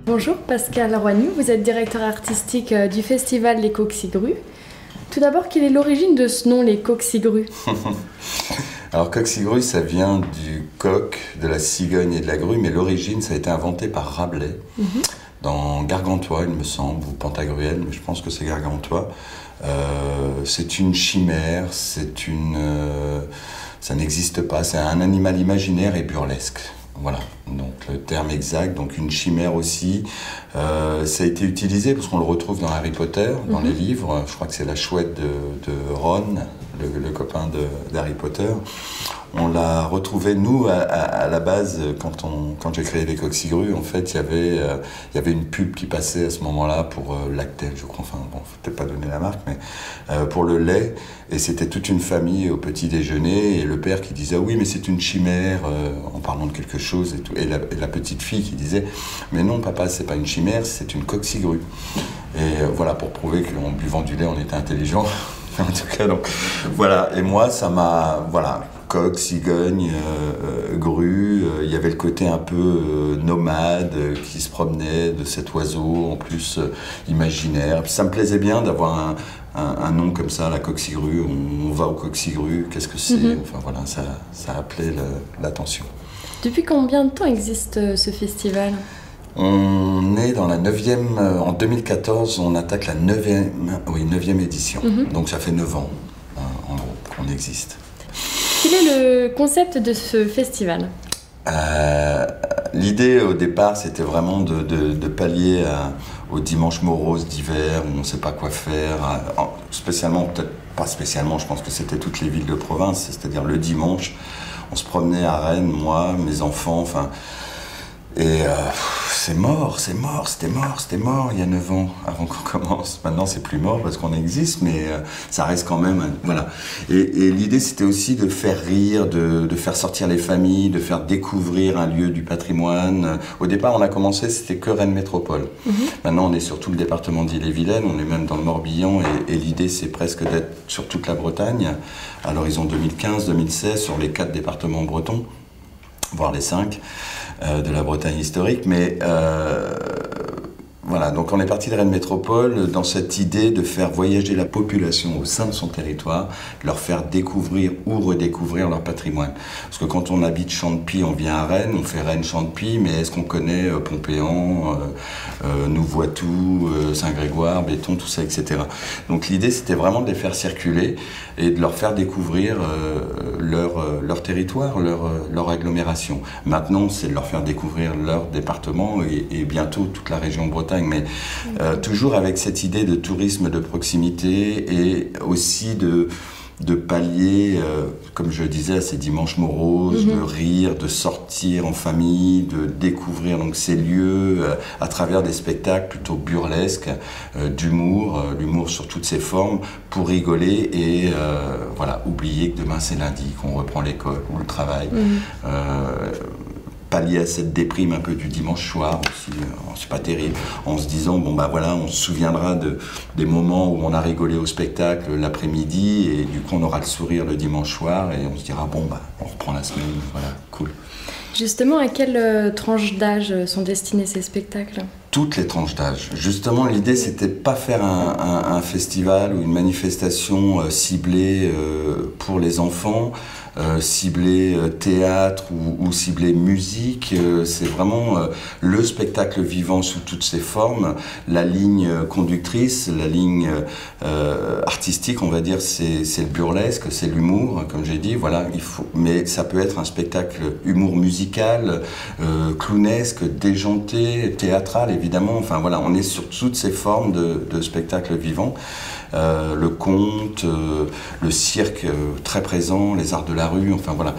Bonjour Pascal Roignoux, vous êtes directeur artistique du festival Les Coqcigrues. Tout d'abord, quelle est l'origine de ce nom, Les Coqcigrues? Alors Coqcigrues, ça vient du coq, de la cigogne et de la grue, mais l'origine, ça a été inventé par Rabelais, dans Gargantua, il me semble, ou Pantagruel, mais je pense que c'est Gargantua. C'est une chimère, ça n'existe pas, c'est un animal imaginaire et burlesque. Voilà, donc le terme exact, donc une chimère aussi. Ça a été utilisé parce qu'on le retrouve dans Harry Potter, dans les livres. Je crois que c'est la chouette de Ron, le copain d'Harry Potter. On l'a retrouvé, nous, à la base, quand j'ai créé les Coqcigrues, en fait, il y avait une pub qui passait à ce moment-là pour Lactel, je crois, enfin, bon, faut peut-être pas donner la marque, mais pour le lait, et c'était toute une famille au petit déjeuner, et le père qui disait, oui, mais c'est une chimère, en parlant de quelque chose, et tout, et la petite fille qui disait, mais non, papa, c'est pas une chimère, c'est une coqcigrue. Et voilà, pour prouver qu'en buvant du lait, on était intelligent. En tout cas, donc, voilà. Et moi, ça m'a, voilà, coq, cigogne, grue, il y avait le côté un peu nomade qui se promenait de cet oiseau, en plus imaginaire. Puis ça me plaisait bien d'avoir un nom comme ça, la Coqcigrue, on va au Coqcigrues, qu'est-ce que c'est? Enfin voilà, ça appelait l'attention. Depuis combien de temps existe ce festival? On est dans la 9e, en 2014, on attaque la 9e édition. Donc ça fait 9 ans, en gros, qu'on existe. Quel est le concept de ce festival? L'idée au départ, c'était vraiment de pallier aux dimanches moroses d'hiver où on ne sait pas quoi faire. Spécialement, peut-être pas spécialement, je pense que c'était toutes les villes de province, c'est-à-dire le dimanche. On se promenait à Rennes, moi, mes enfants, enfin... Et c'était mort il y a 9 ans avant qu'on commence. Maintenant c'est plus mort parce qu'on existe, mais ça reste quand même, voilà. Et l'idée c'était aussi de faire rire, de faire sortir les familles, de faire découvrir un lieu du patrimoine. Au départ on a commencé, c'était que Rennes Métropole. Maintenant on est sur tout le département d'Ille-et-Vilaine, on est même dans le Morbihan et l'idée c'est presque d'être sur toute la Bretagne à l'horizon 2015-2016 sur les 4 départements bretons, voire les 5. De la Bretagne historique, mais voilà, donc on est parti de Rennes Métropole dans cette idée de faire voyager la population au sein de son territoire, de leur faire découvrir ou redécouvrir leur patrimoine. Parce que quand on habite Champy, on vient à Rennes, on fait Rennes-Champy, mais est-ce qu'on connaît Pompéan, Nouvoitou, Saint-Grégoire, Béton, tout ça, etc. Donc l'idée c'était vraiment de les faire circuler et de leur faire découvrir leur territoire, leur agglomération. Maintenant, c'est de leur faire découvrir leur département et bientôt toute la région Bretagne, mais toujours avec cette idée de tourisme de proximité et aussi de pallier, comme je disais, à ces dimanches moroses, de rire, de sortir en famille, de découvrir donc ces lieux à travers des spectacles plutôt burlesques, d'humour, l'humour sur toutes ses formes, pour rigoler et voilà, oublier que demain c'est lundi, qu'on reprend l'école ou le travail. Pallier à cette déprime un peu du dimanche soir aussi, c'est pas terrible, en se disant bon bah voilà, on se souviendra des moments où on a rigolé au spectacle l'après-midi et du coup on aura le sourire le dimanche soir et on se dira bon bah on reprend la semaine, voilà, cool. Justement, à quelle tranche d'âge sont destinés ces spectacles? Toutes les tranches d'âge. Justement, l'idée, c'était pas faire un festival ou une manifestation ciblée pour les enfants, ciblée théâtre ou ciblée musique. C'est vraiment le spectacle vivant sous toutes ses formes. La ligne conductrice, la ligne artistique, on va dire, c'est le burlesque, c'est l'humour, comme j'ai dit. Voilà, mais ça peut être un spectacle humour musical, clownesque, déjanté, théâtral, évidemment. Enfin voilà, on est sur toutes ces formes de spectacles vivants. Le conte, le cirque très présent, les arts de la rue, enfin voilà.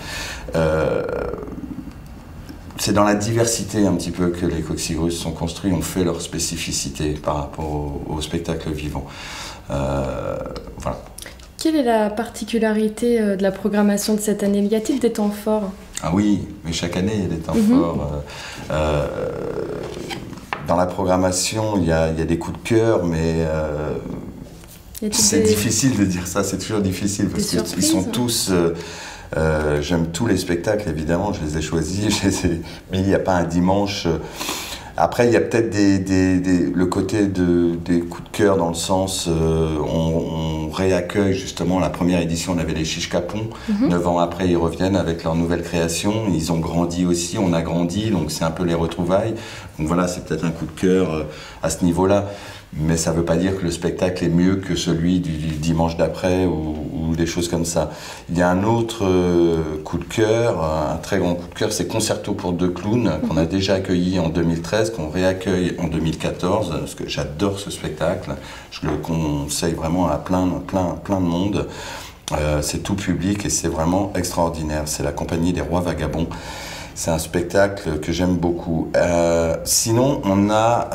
C'est dans la diversité un petit peu que les Coqcigrues sont construits, ont fait leur spécificité par rapport au spectacle vivant. Voilà. Quelle est la particularité de la programmation de cette année? Y a-t-il des temps forts? Ah oui, mais chaque année il y a des temps forts. Dans la programmation, il y a des coups de cœur, mais c'est difficile de dire ça, c'est toujours difficile parce qu'ils sont tous... J'aime tous les spectacles, évidemment, je les ai choisis, mais il n'y a pas un dimanche Après, il y a peut-être le côté des coups de cœur dans le sens, on réaccueille justement la première édition, on avait les Chiches Capon. 9 ans après, ils reviennent avec leur nouvelle création. Ils ont grandi aussi, on a grandi, donc c'est un peu les retrouvailles. Donc voilà, c'est peut-être un coup de cœur à ce niveau-là. Mais ça ne veut pas dire que le spectacle est mieux que celui du dimanche d'après ou des choses comme ça. Il y a un autre coup de cœur, un très grand coup de cœur, c'est Concerto pour deux clowns, qu'on a déjà accueilli en 2013, qu'on réaccueille en 2014, parce que j'adore ce spectacle. Je le conseille vraiment à plein de monde. C'est tout public et c'est vraiment extraordinaire. C'est la compagnie des Rois Vagabonds. C'est un spectacle que j'aime beaucoup. Sinon, on a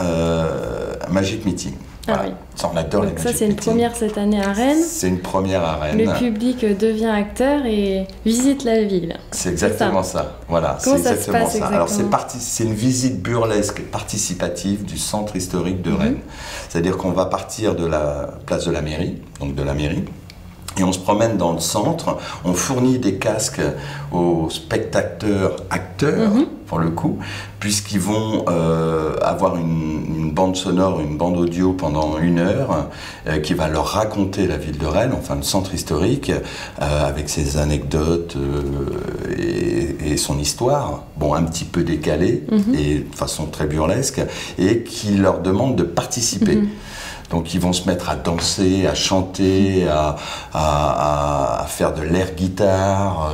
Magic Meeting. Voilà. Oui. Ça, on adore les Donc Magic ça, c'est une première cette année à Rennes. C'est une première à Rennes. Le public devient acteur et visite la ville. C'est exactement ça. Voilà, comment c'est ça exactement se passe ça. exactement? Alors, c'est une visite burlesque participative du centre historique de Rennes. C'est-à-dire qu'on va partir de la place de la mairie, donc de la mairie, et on se promène dans le centre, on fournit des casques aux spectateurs acteurs, pour le coup, puisqu'ils vont avoir une bande sonore, une bande audio pendant 1 heure, qui va leur raconter la ville de Rennes, enfin le centre historique, avec ses anecdotes et son histoire, bon, un petit peu décalée, et de façon très burlesque, et qui leur demande de participer. Donc ils vont se mettre à danser, à chanter, à faire de l'air guitare,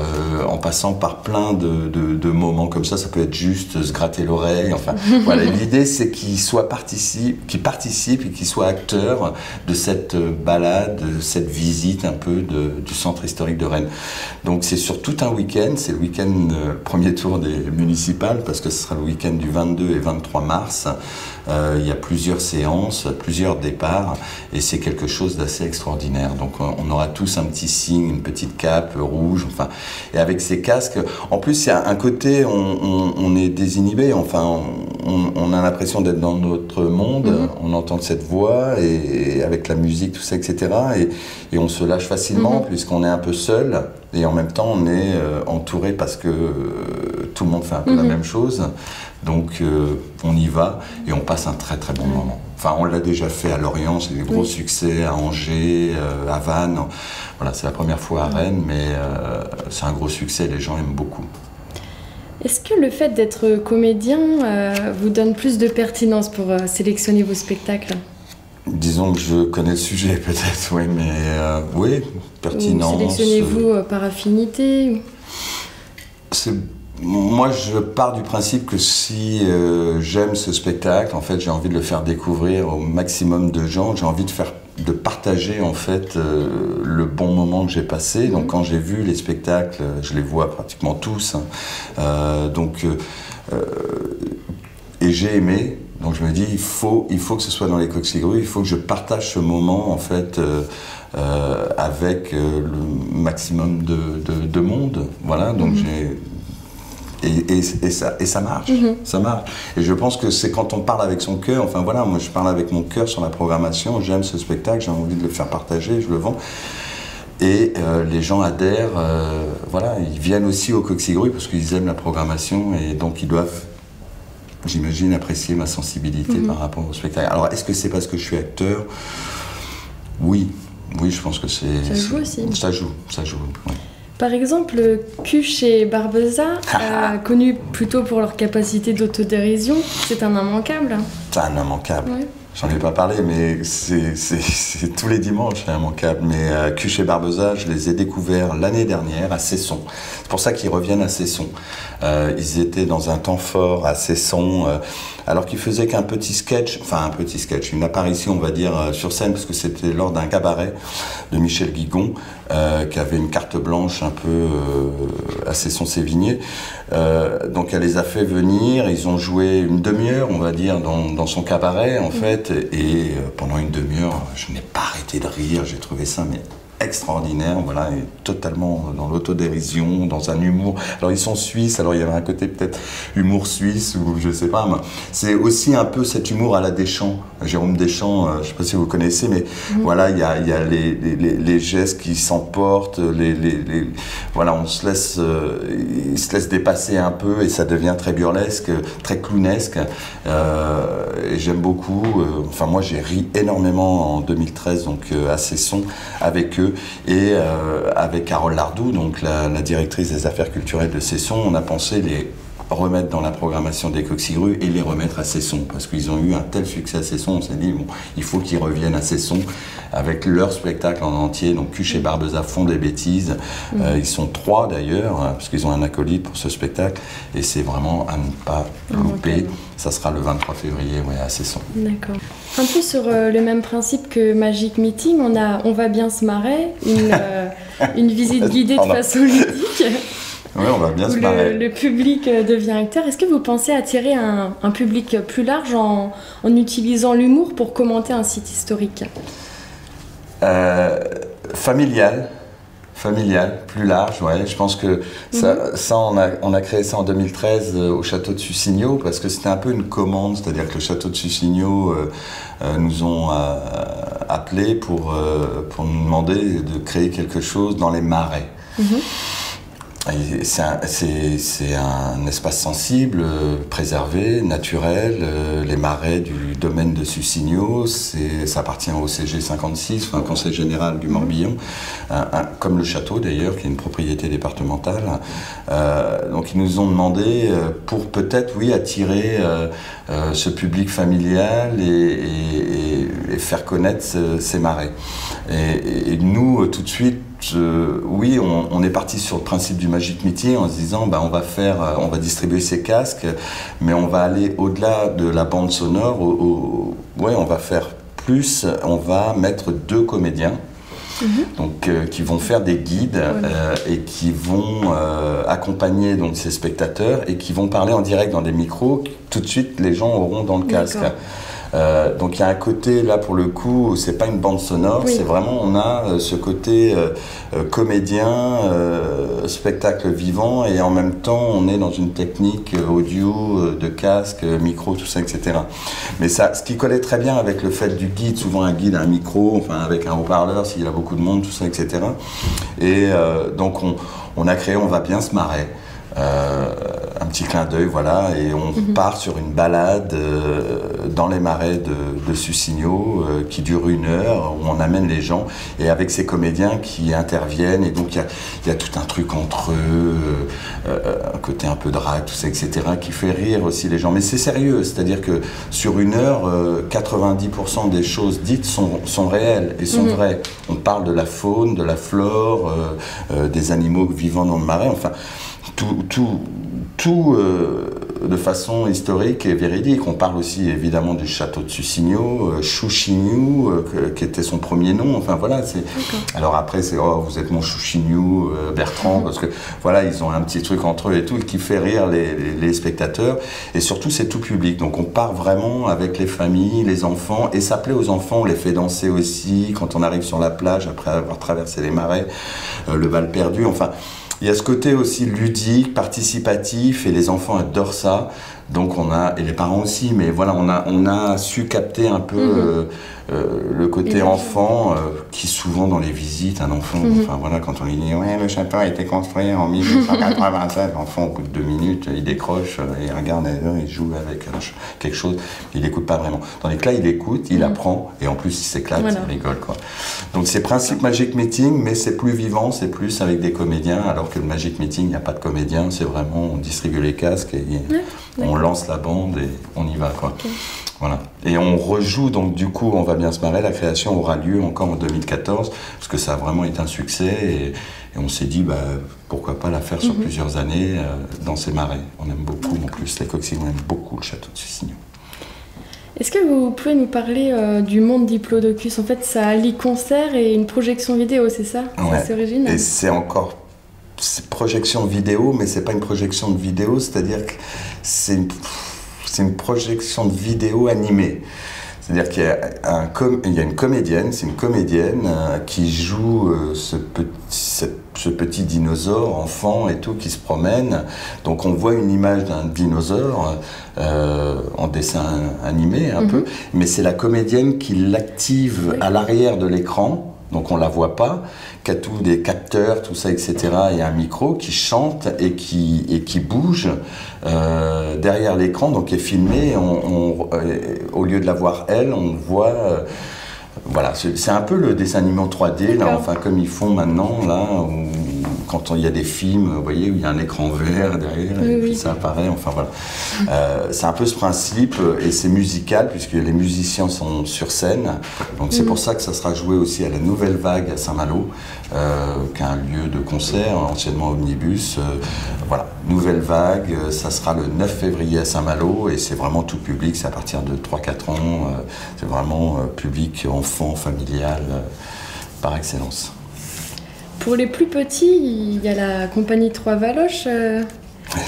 en passant par plein de moments comme ça. Ça peut être juste se gratter l'oreille. Enfin, voilà. L'idée, c'est qu'ils participent et qu'ils soient acteurs de cette balade, de cette visite un peu du centre historique de Rennes. Donc c'est sur tout un week-end. C'est le week-end premier tour des municipales parce que ce sera le week-end du 22 et 23 mars. Il y a plusieurs séances, plusieurs départs, et c'est quelque chose d'assez extraordinaire. Donc on aura tous un petit signe, une petite cape rouge, enfin, et avec ces casques, en plus il y a un côté, on est désinhibé, enfin, on a l'impression d'être dans notre monde, on entend cette voix, et avec la musique, tout ça, etc., et on se lâche facilement, puisqu'on est un peu seul, et en même temps on est entouré parce que tout le monde fait un peu la même chose. Donc on y va et on passe un très très bon moment. Enfin, on l'a déjà fait à Lorient, c'est des gros succès, à Angers, à Vannes. Voilà, c'est la première fois à Rennes, mais c'est un gros succès, les gens aiment beaucoup. Est-ce que le fait d'être comédien vous donne plus de pertinence pour sélectionner vos spectacles? Disons que je connais le sujet peut-être, oui, mais oui, pertinence. Ou sélectionnez-vous par affinité? Moi, je pars du principe que si j'aime ce spectacle, en fait, j'ai envie de le faire découvrir au maximum de gens. J'ai envie de partager, en fait, le bon moment que j'ai passé. Donc, quand j'ai vu les spectacles, je les vois pratiquement tous. Et j'ai aimé. Donc, je me dis, il faut que ce soit dans les Coqs-Cigrues. Il faut que je partage ce moment, en fait, avec le maximum de monde. Voilà. Donc, Et ça marche, ça marche. Et je pense que c'est quand on parle avec son cœur, enfin voilà, moi je parle avec mon cœur sur la programmation, j'aime ce spectacle, j'ai envie de le faire partager, je le vends. Et les gens adhèrent, voilà, ils viennent aussi au Coqs-Cigrues parce qu'ils aiment la programmation et donc ils doivent, j'imagine, apprécier ma sensibilité par rapport au spectacle. Alors est-ce que c'est parce que je suis acteur? Oui, je pense que c'est... Ça joue aussi. Ça joue, oui. Par exemple, Cuche et Barbeza, connus plutôt pour leur capacité d'autodérision, c'est un immanquable. C'est un immanquable. Ouais. J'en ai pas parlé, mais c'est tous les dimanches, c'est immanquable. Mais Cuche et Barbeza, je les ai découverts l'année dernière à Cesson. C'est pour ça qu'ils reviennent à Cesson. Ils étaient dans un temps fort à Cesson, alors qu'ils faisaient qu'un petit sketch, une apparition, on va dire, sur scène, parce que c'était lors d'un cabaret de Michel Guigon, qui avait une carte blanche un peu à Cesson-Sévigné. Donc elle les a fait venir, ils ont joué une demi-heure, on va dire, dans son cabaret, en fait, et pendant une demi-heure, je n'ai pas arrêté de rire, j'ai trouvé ça mais extraordinaire, voilà, et totalement dans l'autodérision, dans un humour. Alors ils sont suisses, alors il y avait un côté peut-être humour suisse ou je sais pas, mais c'est aussi un peu cet humour à la Deschamps, Jérôme Deschamps, je sais pas si vous connaissez, mais voilà, il y a les gestes qui s'emportent, voilà, on se laisse, il se laisse dépasser un peu et ça devient très burlesque, très clownesque, et j'aime beaucoup, enfin moi j'ai ri énormément en 2013 donc à Cesson avec eux. Et avec Carole Lardou, donc la directrice des affaires culturelles de Cesson, on a pensé les remettre dans la programmation des Coqcigrues et les remettre à Cesson, parce qu'ils ont eu un tel succès à Cesson, on s'est dit, bon, il faut qu'ils reviennent à Cesson avec leur spectacle en entier, donc Cuche et Barbeza font des bêtises, ils sont 3 d'ailleurs, parce qu'ils ont un acolyte pour ce spectacle, et c'est vraiment à ne pas louper, ça sera le 23 février à Cesson. D'accord. Un peu sur le même principe que Magic Meeting, on va bien se marrer, une visite guidée de façon ludique. Oui, on va bien se marrer. Le public devient acteur. Est-ce que vous pensez attirer un public plus large en utilisant l'humour pour commenter un site historique? Familial, plus large, ouais. Je pense que on a créé ça en 2013 au château de Sussigno parce que c'était un peu une commande, c'est-à-dire que le château de Sussigno nous ont appelés pour nous demander de créer quelque chose dans les marais. C'est un espace sensible, préservé, naturel. Les marais du domaine de Sussigno, ça appartient au CG 56, enfin, Conseil général du Morbihan, comme le château d'ailleurs, qui est une propriété départementale. Donc ils nous ont demandé, pour peut-être, oui, attirer ce public familial et faire connaître ces marais. Et nous, tout de suite, oui, on est parti sur le principe du Magic Meeting en se disant on va distribuer ces casques, mais on va aller au-delà de la bande sonore, on va faire plus, on va mettre 2 comédiens. Donc, qui vont faire des guides et qui vont accompagner donc, ces spectateurs et qui vont parler en direct dans des micros. Tout de suite, les gens auront dans le casque. Donc il y a un côté là pour le coup, c'est pas une bande sonore, c'est vraiment on a ce côté comédien, spectacle vivant et en même temps on est dans une technique audio, de casque, micro, tout ça, etc. Mais ça, ce qui collait très bien avec le fait du guide, souvent un guide a un micro, enfin avec un haut-parleur s'il y a beaucoup de monde, tout ça, etc. Et donc on a créé On va bien se marrer. Un petit clin d'œil, voilà, et on part sur une balade dans les marais de Sussigno qui dure 1 heure, où on amène les gens, et avec ces comédiens qui interviennent, et donc il y a tout un truc entre eux, un côté un peu drague, tout ça, etc., qui fait rire aussi les gens. Mais c'est sérieux, c'est-à-dire que sur 1 heure, 90% des choses dites sont réelles et sont vraies. On parle de la faune, de la flore, des animaux vivant dans le marais, enfin... Tout de façon historique et véridique. On parle aussi évidemment du château de Sussigno, Chouchignou, qui était son premier nom. Enfin voilà. Alors après c'est vous êtes mon Chouchignou, Bertrand, parce que voilà ils ont un petit truc entre eux et tout qui fait rire les spectateurs. Et surtout c'est tout public. Donc on part vraiment avec les familles, les enfants, et ça plaît aux enfants. On les fait danser aussi quand on arrive sur la plage après avoir traversé les marais, le bal perdu. Enfin. Il y a ce côté aussi ludique, participatif, et les enfants adorent ça. Donc et les parents aussi, mais voilà, on a su capter un peu le côté enfant, qui souvent dans les visites, un enfant, enfin voilà, quand on lui dit ouais, le château a été construit en 1887, l'enfant au bout de 2 minutes, il décroche, il regarde ailleurs, il joue avec quelque chose, il n'écoute pas vraiment. Tandis que là, il écoute, il apprend, et en plus il s'éclate, il rigole, quoi. Donc c'est principe Magic Meeting, mais c'est plus vivant, c'est plus avec des comédiens, alors que le Magic Meeting, il n'y a pas de comédiens, c'est vraiment, on distribue les casques et on lance la bande et on y va, quoi. Voilà. Et on rejoue, donc du coup, On va bien se marrer, la création aura lieu encore en 2014, parce que ça a vraiment été un succès, et on s'est dit, pourquoi pas la faire sur plusieurs années dans ces marais. On aime beaucoup, en plus, les Coqcigrues aiment beaucoup le château de Sussigno. Est-ce que vous pouvez nous parler du monde Diplodocus? En fait, ça allie concert et une projection vidéo, c'est ça? C'est original. Et c'est projection vidéo, mais c'est pas une projection de vidéo, c'est-à-dire que c'est une projection de vidéo animée. C'est-à-dire qu'il y a, il y a une comédienne, c'est une comédienne qui joue ce petit dinosaure, enfant et tout, qui se promène. Donc on voit une image d'un dinosaure en dessin animé un peu, mais c'est la comédienne qui l'active à l'arrière de l'écran. Donc on la voit pas, qui a tous des capteurs, tout ça, etc. Et un micro qui chante et qui bouge derrière l'écran, donc est filmé. Au lieu de la voir elle, on voit. Voilà, c'est un peu le dessin animé en 3D, là, enfin comme ils font maintenant, là, où, quand il y a des films, vous voyez, où il y a un écran vert derrière, et puis ça apparaît, enfin voilà. C'est un peu ce principe, et c'est musical, puisque les musiciens sont sur scène, donc c'est pour ça que ça sera joué aussi à la Nouvelle Vague à Saint-Malo, qui est un lieu de concert, anciennement Omnibus. Voilà, Nouvelle Vague, ça sera le 9 février à Saint-Malo, et c'est vraiment tout public, c'est à partir de 3-4 ans, c'est vraiment public, enfant, familial, par excellence. Pour les plus petits, il y a la compagnie Trois Valoches.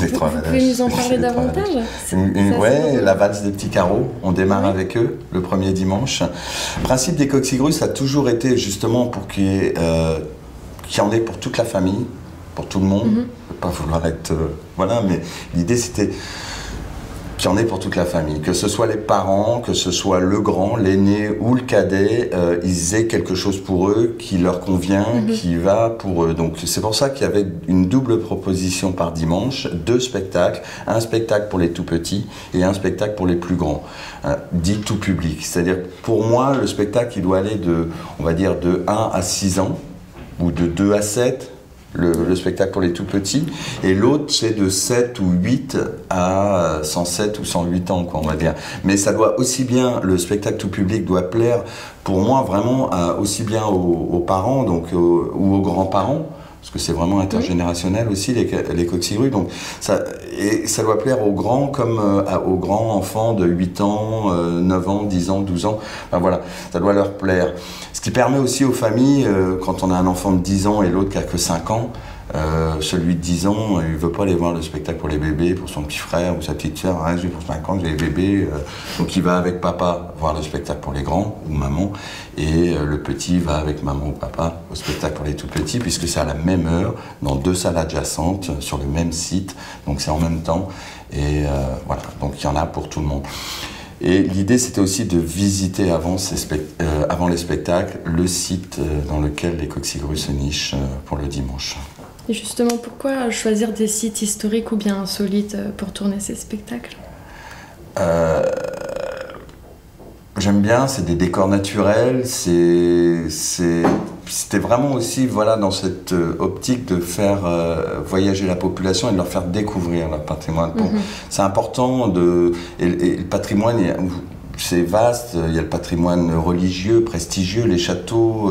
Vous pouvez nous en parler davantage? Ouais, la valse des petits carreaux, on démarre avec eux le premier dimanche. Le principe des Coxigrues, ça a toujours été justement pour qu'il y en ait pour toute la famille, pour tout le monde. Je ne veux pas vouloir être... voilà, mais l'idée c'était qu'il y en ait pour toute la famille, que ce soit les parents, que ce soit le grand, l'aîné ou le cadet, ils aient quelque chose pour eux qui leur convient, qui va pour eux. Donc c'est pour ça qu'il y avait une double proposition par dimanche, 2 spectacles, un spectacle pour les tout petits et un spectacle pour les plus grands, dit tout public. C'est-à-dire pour moi, le spectacle il doit aller de, on va dire, de 1 à 6 ans ou de 2 à 7. Le spectacle pour les tout petits, et l'autre c'est de 7 ou 8 à 107 ou 108 ans, quoi, on va dire. Mais ça doit aussi bien, le spectacle tout public doit plaire, pour moi, vraiment, aussi bien aux parents donc, ou aux grands-parents, parce que c'est vraiment intergénérationnel aussi, les Coxigrues. Donc et ça doit plaire aux grands comme aux grands enfants de 8 ans, 9 ans, 10 ans, 12 ans. Enfin, voilà, ça doit leur plaire. Ce qui permet aussi aux familles, quand on a un enfant de 10 ans et l'autre qui a que 5 ans, celui de 10 ans, il ne veut pas aller voir le spectacle pour les bébés, pour son petit frère ou sa petite soeur. Ah, j'ai pour 5 ans, j'ai les bébés. Donc il va avec papa voir le spectacle pour les grands ou maman. Et le petit va avec maman ou papa au spectacle pour les tout petits, puisque c'est à la même heure, dans 2 salles adjacentes, sur le même site. Donc c'est en même temps. Et voilà, donc il y en a pour tout le monde. Et l'idée, c'était aussi de visiter avant les spectacles le site dans lequel les Coxigrues se nichent pour le dimanche. Et justement, pourquoi choisir des sites historiques ou bien insolites pour tourner ces spectacles? J'aime bien, c'est des décors naturels, c'était vraiment aussi voilà, dans cette optique de faire voyager la population et de leur faire découvrir leur patrimoine. Bon, c'est important, et le patrimoine, c'est vaste, il y a le patrimoine religieux, prestigieux, les châteaux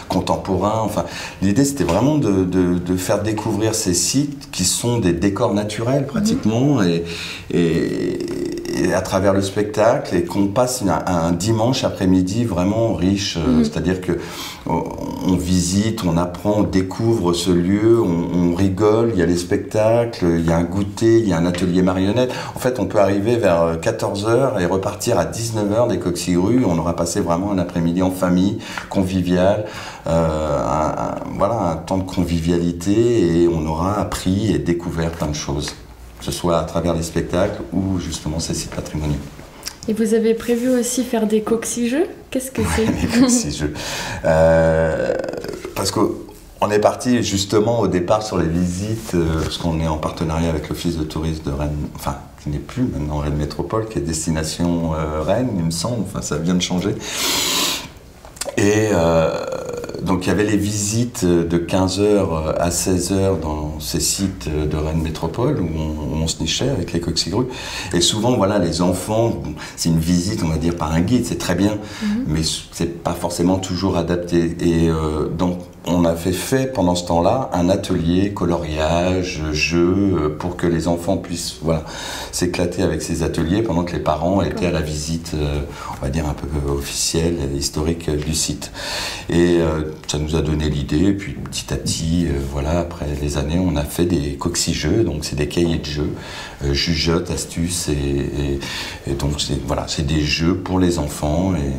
contemporains. Enfin, l'idée, c'était vraiment de faire découvrir ces sites qui sont des décors naturels pratiquement, et à travers le spectacle, et qu'on passe un dimanche après-midi vraiment riche. C'est-à-dire que on visite, on apprend, on découvre ce lieu, on rigole, il y a les spectacles, il y a un goûter, il y a un atelier marionnette. En fait, on peut arriver vers 14h et repartir à 19h des Coxigrues. On aura passé vraiment un après-midi en famille, convivial, voilà, un temps de convivialité, et on aura appris et découvert plein de choses, que ce soit à travers les spectacles ou justement ces sites patrimoniaux. Et vous avez prévu aussi faire des coxi-jeux? Qu'est-ce que c'est? Des coxi-jeux. Parce qu'on est parti justement au départ sur les visites, parce qu'on est en partenariat avec l'Office de tourisme de Rennes, enfin, qui n'est plus maintenant Rennes Métropole, qui est destination Rennes, il me semble, enfin, ça vient de changer. Et donc il y avait les visites de 15h à 16h dans ces sites de Rennes Métropole où on se nichait avec les Coxigrues. Et souvent, voilà, les enfants, c'est une visite, on va dire, par un guide, c'est très bien, mais c'est pas forcément toujours adapté. Et donc on avait fait pendant ce temps-là un atelier coloriage, jeu, pour que les enfants puissent s'éclater avec ces ateliers pendant que les parents étaient à la visite, on va dire un peu officielle, historique du site. Et ça nous a donné l'idée, et puis petit à petit, après les années, on a fait des cocci-jeux, donc c'est des cahiers de jeux, jugeotes, astuces, et donc c'est des jeux pour les enfants, et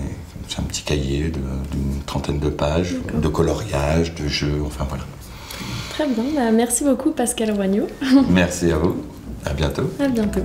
c'est un petit cahier d'une trentaine de pages, de coloriage, de jeux, enfin voilà. Très bien, merci beaucoup Pascal Roignot. Merci à vous, à bientôt. À bientôt.